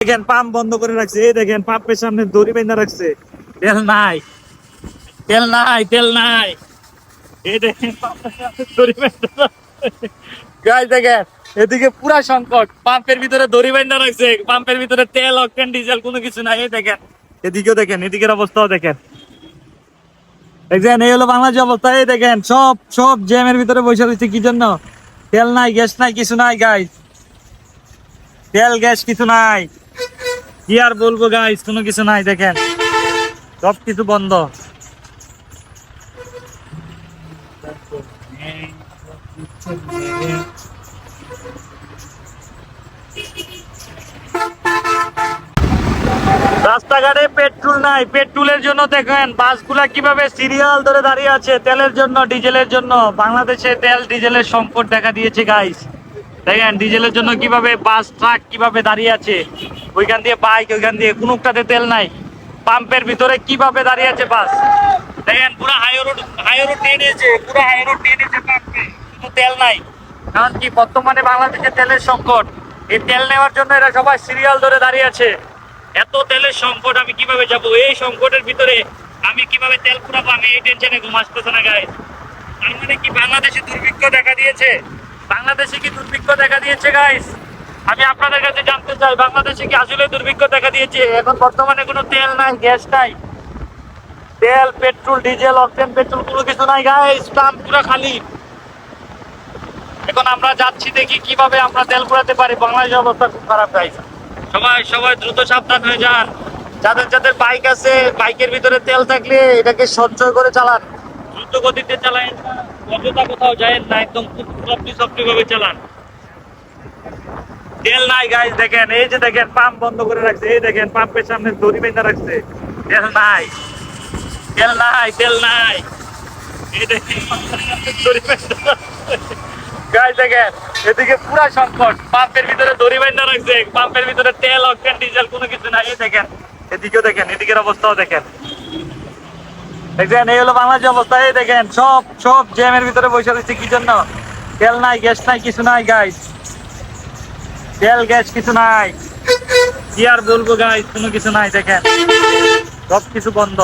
দেখেন পাম্প বন্ধ করে রাখছে। এই দেখেন পাম্পের সামনে দড়ি বেঁধে রাখছে। তেল নাই, তেল নাই, তেল নাই। এই দেখেন পাম্পের সামনে দড়ি বেঁধে রাখছে। গাইস দেখেন এদিকে পুরা সংকট, পাম্পের ভিতরে দড়ি বেঁধে রাখছে, পাম্পের ভিতরে তেল অকটেন ডিজেল কোনো কিছু নাই। এই দেখেন এদিকেও দেখেন, এদিকের অবস্থাও দেখেন। দেখছেন এই হলো বাংলাদেশ অবস্থা। এই দেখেন সব সব জ্যামের ভিতরে বসে রয়েছে কি জন্য? তেল নাই, গ্যাস নাই, কিছু নাই গাইস। তেল গ্যাস কিছু নাই, কি আর বলবো গাইস, কোনো কিছু নাই। দেখেন সব কিছু বন্ধ। রাস্তাঘাটে পেট্রোল নাই, পেট্রোলের জন্য দেখেন বাসগুলা কিভাবে সিরিয়াল ধরে দাঁড়িয়ে আছে তেলের জন্য, ডিজেলের জন্য। বাংলাদেশে তেল ডিজেলের সংকট দেখা দিয়েছে গাইস। দেখেন ডিজেলের জন্য কিভাবে বাস ট্রাক কিভাবে দাঁড়িয়ে আছে, ওইখান দিয়ে বাইক, ওইখান দিয়ে কোনোটাতে তেল নাই। পাম্পের ভিতরে কিভাবে দাঁড়িয়ে আছে বাস। দেখেন পুরো হাই রোড নিয়ে নিয়েছে, পুরো হাই রোড নিয়ে নিয়েছে পাম্পে, কিন্তু তেল নাই। কারণ কি, বর্তমানে বাংলাদেশে তেলের সংকট। এই তেল নেওয়ার জন্য এরা সবাই সিরিয়াল ধরে দাঁড়িয়ে আছে। এত তেলের সংকট, আমি কিভাবে যাব এই সংকটের ভিতরে? আমি কিভাবে তেল পুরাবো? আমি এই টেনশনে ঘুম আসতেছে না গাইস। তার মানে কি বাংলাদেশে দুর্ভিক্ষ দেখা দিয়েছে? বাংলাদেশে কি দুর্ভিক্ষ দেখা দিয়েছে গাইস? আমি আপনাদের কাছে জানতে চাই, বাংলাদেশে কি আসলে দুর্ভিক্ষ দেখা দিয়েছে? এখন বর্তমানে কোনো তেল নাই, গ্যাস নাই, তেল পেট্রোল ডিজেল অকটেন পেট্রোল কোনো কিছু নাই গাইস। পাম্প পুরো খালি। এখন আমরা যাচ্ছি, দেখি কিভাবে আমরা তেল পুরাতে পারি। বাংলাদেশের অবস্থা খুব খারাপ গাইস। সবাই সবাই দ্রুত সাবধান হয়ে যান। যাদের যাদের বাইক আছে, বাইকের ভিতরে তেল থাকলে এটাকে সঞ্চয় করে চালান, দ্রুত গতিতে চালান, অযথা কোথাও যায়েন না, একদম সফটি ভাবে চালান। তেল নাই গাইস, দেখেন এই যে দেখেন পাম্প বন্ধ করে রাখছে। এই দেখেন পাম্পের সামনে দড়ি বেঁধে রাখছে। তেল নাই, তেল নাই, তেল নাই। এই দেখেন দড়ি বেঁধে রাখছে। গাইস দেখেন এদিকে পুরা সংকট, পাম্পের ভিতরে দড়ি বেঁধে রাখছে, পাম্পের ভিতরে তেল অকটেন ডিজেল কোনো কিছু নাই। এই দেখেন এদিকেও দেখেন, এদিকের অবস্থাও দেখেন। দেখছেন এই হলো বাংলাদেশ অবস্থা। এই দেখেন সব সব জ্যামের ভিতরে বসে রয়েছে কি জন্য? তেল নাই, গ্যাস নাই, কিছু নাই গাইস। তেল গ্যাস কিছু নাই, কি আর বলবো গাইস, কোনো কিছু নাই। দেখেন সব কিছু বন্ধ।